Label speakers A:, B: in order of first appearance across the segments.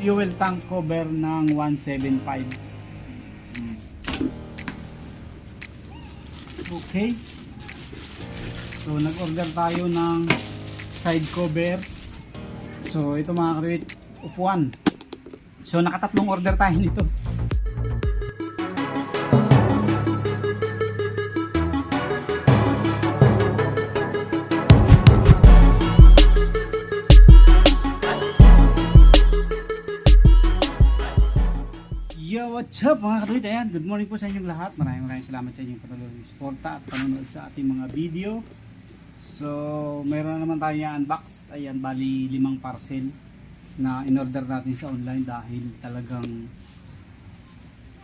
A: fuel tank cover ng 175. Okay, so nag-order tayo ng side cover. So ito mga ka-duit, upuan. So nakatatlong order tayo nito. Yo, what's up mga ka-duit? Ayan, good morning po sa inyong lahat. Maraming salamat sa inyong patuloy suporta at panonood sa ating mga video. So mayroon naman tayo unbox. Ayan, bali 5 parcel na in-order natin sa online dahil talagang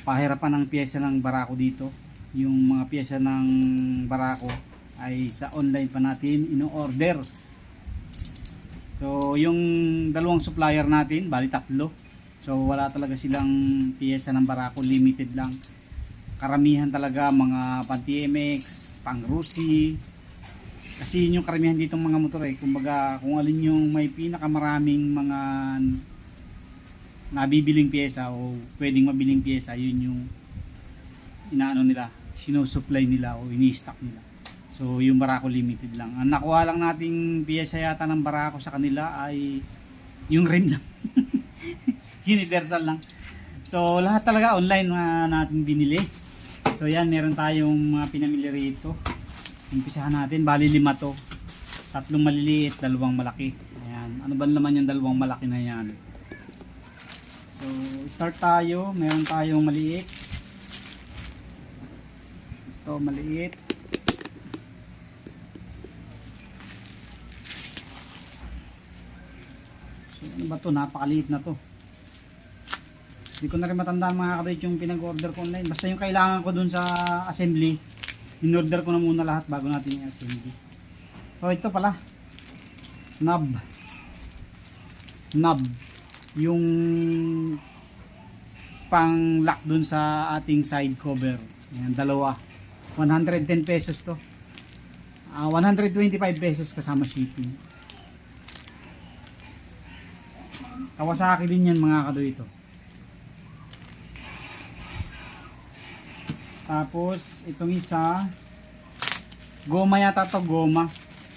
A: pahirapan ng pyesa ng Barako dito. Yung mga pyesa ng Barako ay sa online pa natin ino-order. So yung dalawang supplier natin, bali 3. So wala talaga silang pyesa ng Barako, limited lang. Karamihan talaga mga pan-TMX, pang-Rusi. Kasi yun yung karamihan ditong mga motor eh. Kumbaga kung alin yung may pinakamaraming mga nabibiling pyesa o pwedeng mabiling pyesa, yun yung inaano nila, sinusupply nila o ini-stock nila. So yung Barako limited lang. Ang nakuha lang nating pyesa yata ng Barako sa kanila ay yung rim lang. Universal lang. So lahat talaga online na natin binili. So yan, meron tayong mga pinamili rito. Umpisahan natin, bali 5 to. 3 maliliit, 2 malaki. Ayan, ano ba naman yung 2 malaki na yan? So start tayo, meron tayong maliit. Ito maliit. So ano ba to? Napakaliit na to. Hindi ko na rin matandaan mga ka-duit yung pinag-order ko online. Basta yung kailangan ko dun sa assembly, in-order ko na muna lahat bago natin i-assembly. So ito pala, knob yung pang lock dun sa ating side cover. Ayan, dalawa, 110 pesos to. 125 pesos kasama shipping. Kawasaki din yan mga ka-duit ito. Tapos itong isa, goma yata to, goma.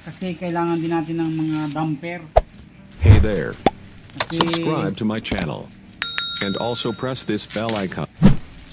A: Kasi kailangan din natin ng mga damper.
B: Hey there.
A: Kasi
B: Subscribe to my channel. And also press this bell icon.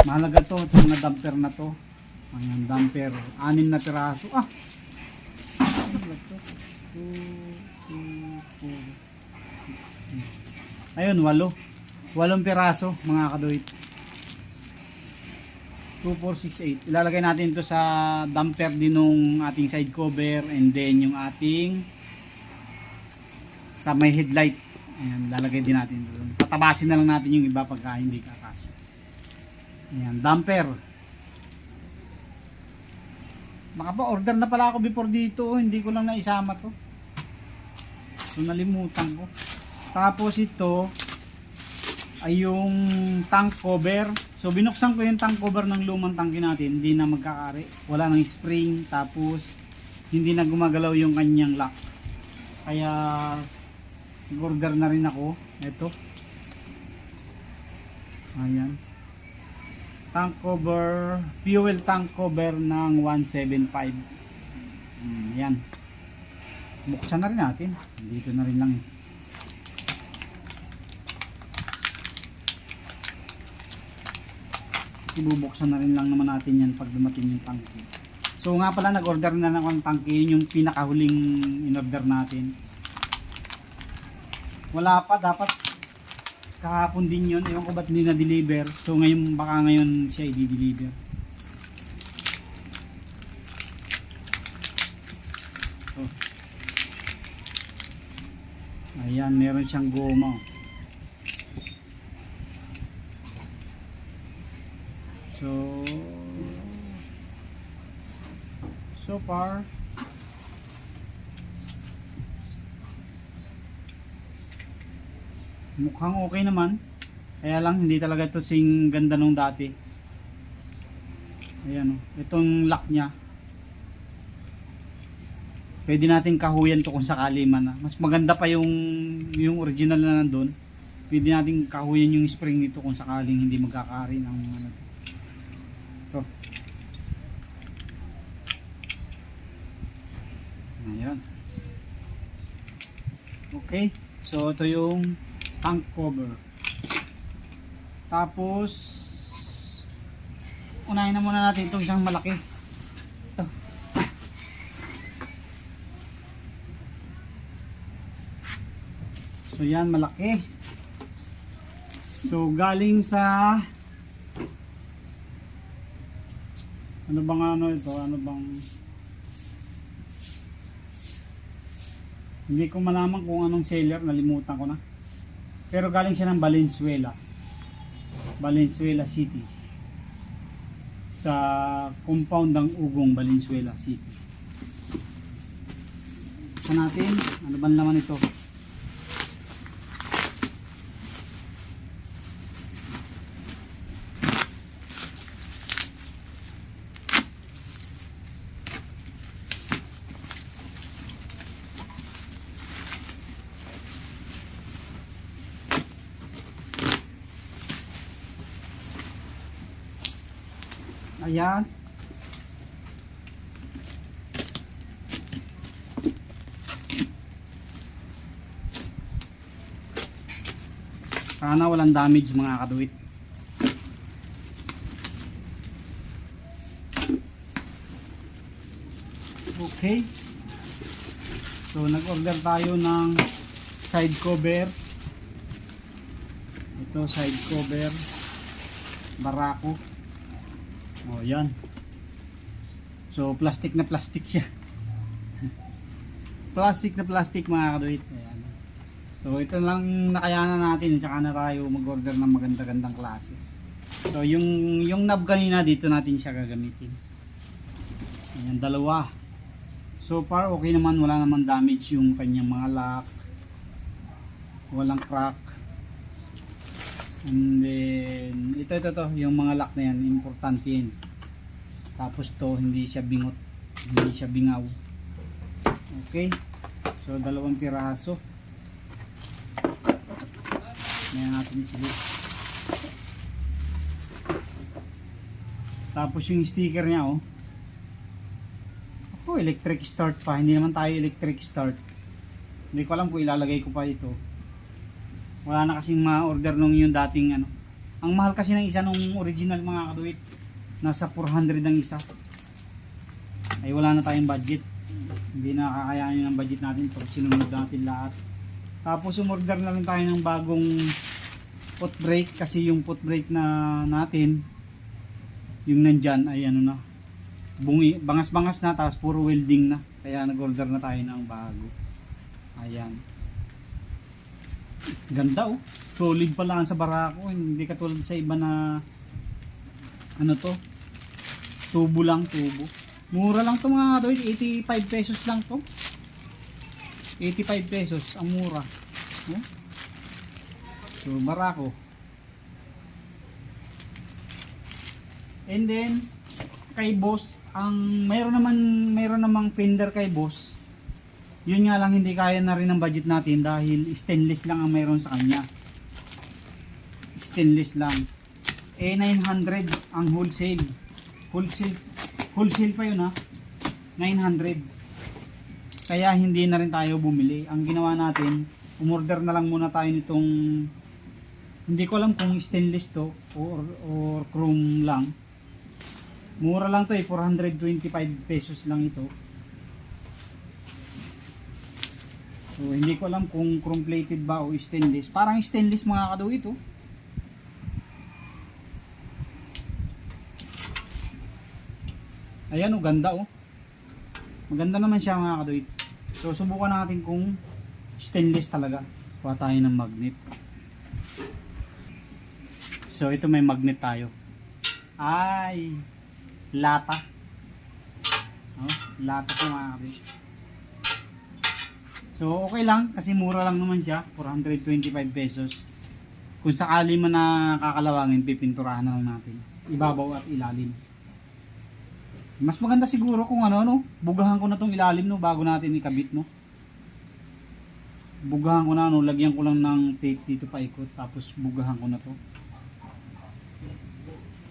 A: mahalaga to, itong mga damper na to. Ayan, damper. 6 na piraso. Ah! Ano ba to? 2, 4, 6. Ayun, 8. 8 piraso mga kaduit. 2468. Ilalagay natin ito sa damper din nung ating side cover and then yung ating sa may headlight. Ayan, lalagay din natin doon. Tatabasin na lang natin yung iba pagka hindi kakasya. Ayan, damper. Nakapa-order na pala ako before dito. Hindi ko lang naisama to. So nalimutan ko. Tapos ito ay yung tank cover. So binuksan ko yung tank cover ng lumang tangke natin, hindi na magkakari, wala nang spring, tapos hindi na gumagalaw yung kanyang lock. Kaya order na rin ako. Ito, ayan, tank cover, fuel tank cover ng 175. Ayan, buksan na rin natin, dito na rin lang eh. Ibubuksan na rin lang naman natin yan pag dumating yung tangke. So nga pala, nag-order na ng tangke. Yun yung pinakahuling in-order natin. Wala pa, dapat kahapon din yun. Ewan ko ba't hindi na-deliver. So ngayon, baka ngayon siya i-deliver. So, ayan, meron siyang goma. So far mukhang okay naman, kaya lang hindi talaga ito sing ganda nung dati. Ayan o, itong lock nya pwede natin kahuyan to kung sakali man. Mas maganda pa yung original na nandun. Pwede natin kahuyan yung spring nito kung sakaling hindi magkakaari ng ano. Ito. Ayan. Okay. So ito yung tank cover. Tapos unahin na muna natin itong isang malaki. Ito. So yan, malaki. So galing sa ano bang ano ito? Ano bang hindi ko malaman kung anong seller, nalimutan ko na. Pero galing siya ng Valenzuela. Valenzuela City. Sa compound ng Ugong, Valenzuela City. Sa natin, ano ba naman ito? Ayan. Sana walang damage mga kaduwit. Okay. So nag-order tayo ng side cover. Ito side cover Barako. Oh, yan. So, plastic na plastic siya. Plastic na plastic mga kaduit. Ayan. So, ito lang nakayanan natin. Tsaka na tayo mag-order ng maganda-gandang klase. So, yung knob kanina dito natin siya gagamitin. Ayan, dalawa. So far, okay naman. Wala naman damage yung kanyang mga lock. Walang crack. And then ito yung mga lock na yan, importante yan. Tapos to, hindi siya bingot, hindi siya bingaw. Okay, so dalawang piraso. Ngayon natin isilip. Tapos yung sticker niya, oh, ako electric start pa, hindi naman tayo electric start. Hindi ko alam kung ilalagay ko pa ito. Wala na kasing ma-order nung yung dating ano. Ang mahal kasi ng isa nung original mga kaduit. Nasa 400 ang isa. Ay wala na tayong budget. Hindi na kakayanin ng budget natin pag sinunod natin lahat. Tapos umorder na rin tayo ng bagong foot brake. Kasi yung foot brake na natin, yung nandyan ay ano na, bangas-bangas na, tapos puro welding na. Kaya nag-order na tayo ng bago. Ayan. Ganda, oh. Solid pala ang sa Barako. Hindi katulad sa iba na ano to, tubo lang, tubo. Mura lang to mga katoy, 85 pesos lang to. 85 pesos ang mura, oh. So Barako. And then kay boss, ang mayroon namang fender kay boss. Yun nga lang, hindi kaya na rin ng budget natin dahil stainless lang ang mayroon sa kanya. Stainless lang. Eh 900 ang wholesale. Wholesale pa yun, ha. 900. Kaya hindi na rin tayo bumili. Ang ginawa natin, umorder na lang muna tayo nitong, hindi ko alam kung stainless to or chrome lang. Mura lang to, 425 pesos lang ito. So hindi ko alam kung chrome plated ba o stainless. Parang stainless mga kadaw ito. Ayan, oh, ganda, oh. Maganda naman siya mga kadaw. So subukan natin kung stainless talaga. Kuha tayo ng magnet. So ito may magnet tayo. Ay, lata. Oh, lata po mga kadaw. So okay lang kasi mura lang naman siya, 425 pesos. Kung sakali man nakakalawangin, pipinturahan na lang natin. Ibabaw at ilalim. Mas maganda siguro kung ano, no, bugahan ko na tong ilalim, no, bago natin ikabit, no. bugahan ko na, ano, lagyan ko lang ng tape dito paikot, tapos bugahan ko na to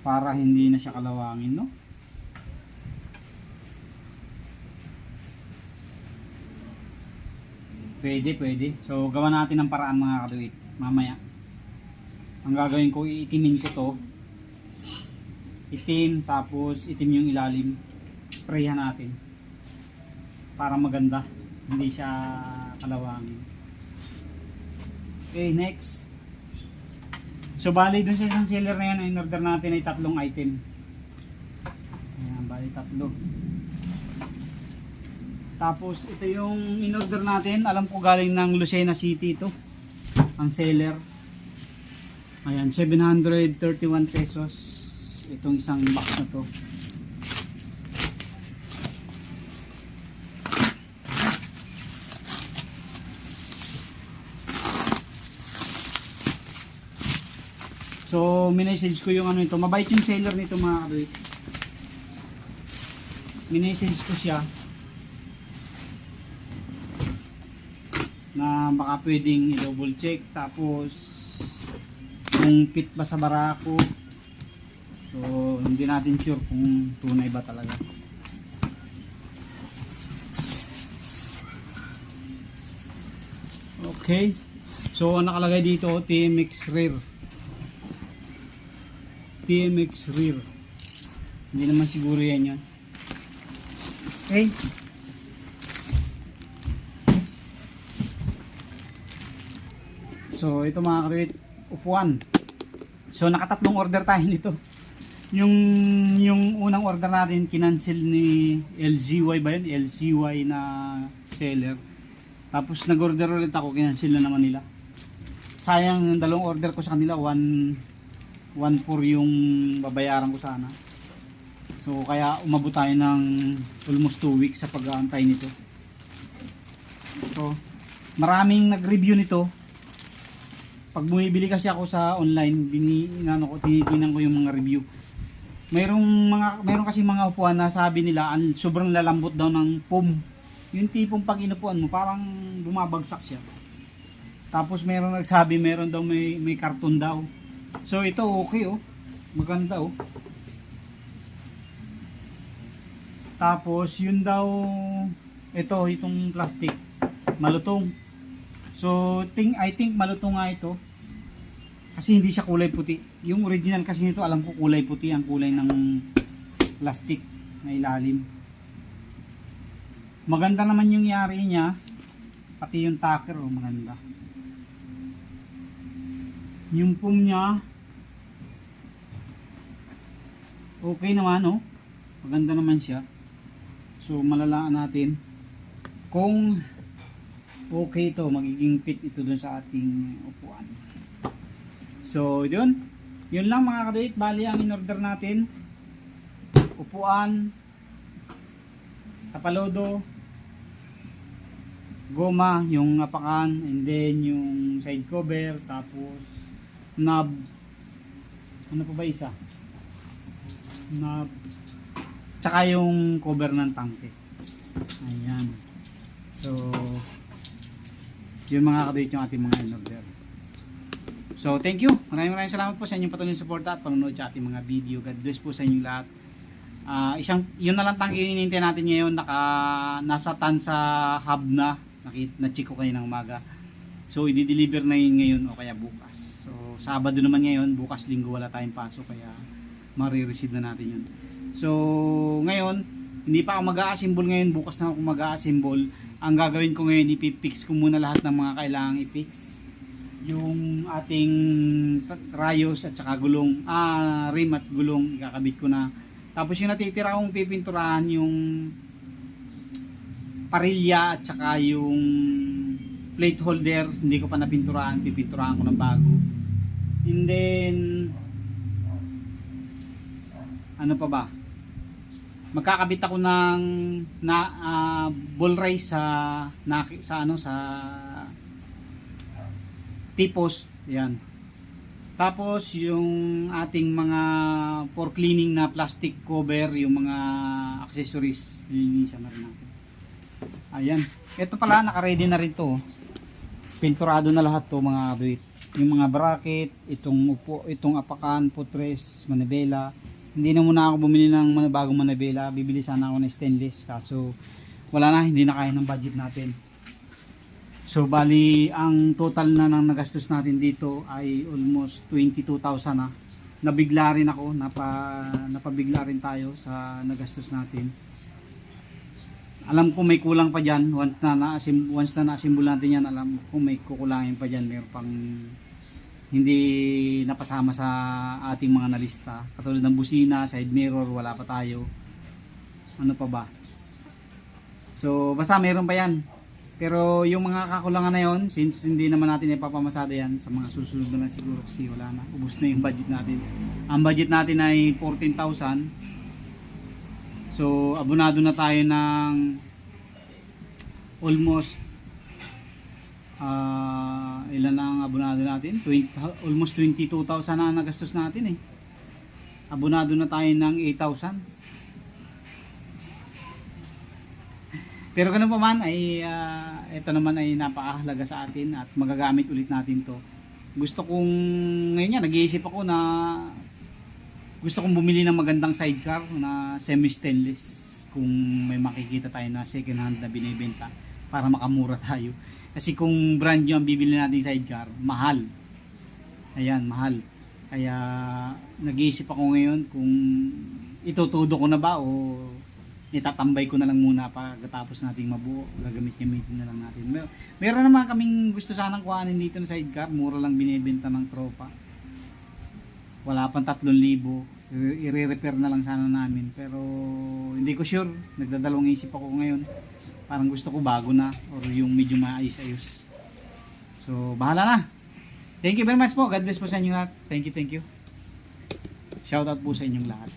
A: para hindi na siya kalawangin, no? Pwede. So gawa natin ng paraan mga kaduit mamaya. Ang gagawin ko, iitimin ko to, itim, tapos itim yung ilalim, sprayhan natin para maganda, hindi siya kalawangin. Okay, next. So bali dun sa isang seller na yan, in order natin ay 3 item. Ayan, bali 3. Tapos ito yung in order natin, alam ko galing ng Lucena City ito, ang seller. Ayan, 731 pesos itong isang box na to. So, minessage ko yung ano ito. Mabait yung seller nito mga kaduit. Minessage ko siya na baka pwedeng i-double check, tapos kung fit ba sa barako. So, hindi natin sure kung tunay ba talaga. Okay. So, nakalagay dito TMX Rear. TMX Rear. Hindi naman siguro yan yun. Okay. So, ito mga kaduit, upuan. So, nakatatlong order tayo nito. Yung unang order natin, kinancel ni LZY ba yun? LZY na seller. Tapos, nag-order ulit ako, kinancel na naman nila. Sayang, yung dalawang order ko sa kanila, 1.4 yung babayaran ko sana. So, kaya umabot tayo ng almost 2 weeks sa pag-aantay nito. So, maraming nag-review nito. Pag bumibili kasi ako sa online, tinitingnan ko yung mga review. Mayroon kasi mga upuan na sabi nila sobrang lalambot daw ng foam. Yung tipong pag inupuan mo parang bumabagsak siya. Tapos mayroon nagsabi meron daw may karton daw. So ito okay oh. Maganda oh. Tapos yun daw itong plastic malutong. So, I think malutong nga ito. Kasi hindi siya kulay puti. Yung original kasi nito, alam ko kulay puti ang kulay ng plastic na ilalim. Maganda naman yung yari niya. Pati yung tacker, oh, maganda. Yung foam niya, okay naman, oh. Maganda naman siya. So, malalaan natin kung okay ito, magiging fit ito dun sa ating upuan. So, yun lang mga kaduit. Bali ang in-order natin, upuan, tapalodo, goma, yung apakan, and then yung side cover, tapos knob, ano pa ba isa? Knob, tsaka yung cover ng tangke. Ayan. So, yun mga kaduit yung ating mga in-order. So thank you. Maraming salamat po sa inyong patuloy na suporta at panonood sa ating mga video. God bless po sa inyong lahat. Yun na lang tangke hinihintay natin ngayon. Nasa Tansa hub na. Na-check ko kayo ng umaga. So i-deliver na yun ngayon o kaya bukas. So Sabado naman ngayon. Bukas Linggo wala tayong pasok kaya marireceive na natin yun. So ngayon hindi pa ako mag-a-assemble ngayon. Bukas na ako mag-a-assemble. Ang gagawin ko ngayon, ipipix ko muna lahat ng mga kailangang i-fix. Yung ating rayos at saka gulong, rim at gulong, ikakabit ko na. Tapos yung natitira kong pipinturahan, yung parilya at saka yung plate holder, hindi ko pa napinturahan, pipinturahan ko ng bago. And then, ano pa ba? Magkakabit ako ng ball race sa T-post, yan. Tapos yung ating mga for cleaning na plastic cover, yung mga accessories, lilinisan na rin natin. Ayan. Ito pala, naka-ready na rin to. Pinturado na lahat to mga kabit. Yung mga bracket, itong upo, itong apakan, putres, manibela. Hindi na muna ako bumili ng bagong manibela. Bibili sana ako ng stainless. Kaso wala na, hindi na kaya ng budget natin. So bali, ang total na ng nagastos natin dito ay almost 22,000 na. Nabigla rin ako, napabigla rin tayo sa nagastos natin. Alam ko may kulang pa dyan. Once na na-assemble natin yan, alam ko may kukulangin pa dyan. Meron pang hindi napasama sa ating mga nalista. Katulad ng busina, side mirror, wala pa tayo. Ano pa ba? So basta meron pa yan. Pero yung mga kakulangan na yon, since hindi naman natin ipapamasada yan, sa mga susunod na lang siguro kasi wala na. Ubus na yung budget natin. Ang budget natin ay 14,000. So abonado na tayo ng almost ilan na ang abonado natin? Almost 22,000 na nagastos natin eh. Abonado na tayo ng 8,000. Pero ganun pa man ay ito naman ay napakahalaga sa atin at magagamit ulit natin to. Gusto kong ngayon nga nag-iisip ako na gusto kong bumili ng magandang sidecar na semi-stainless kung may makikita tayo na second hand na binibenta para makamura tayo. Kasi kung brand new ang bibili natin sidecar, mahal. Ayan, mahal. Kaya nag-iisip ako ngayon kung itutudo ko na ba o itatambay ko na lang muna pagkatapos nating mabuo. Gagamit-gamitin na lang natin. Meron naman kaming gusto sanang kuhanin dito na sidecar. Mura lang binibenta ng tropa. Wala pang 3,000. I-repair na lang sana namin. Pero hindi ko sure. Nagdadalawang isip ako ngayon. Parang gusto ko bago na or yung medyo maayos-ayos. So bahala na. Thank you very much po. God bless po sa inyo lahat. Thank you. Shout out po sa inyong lahat.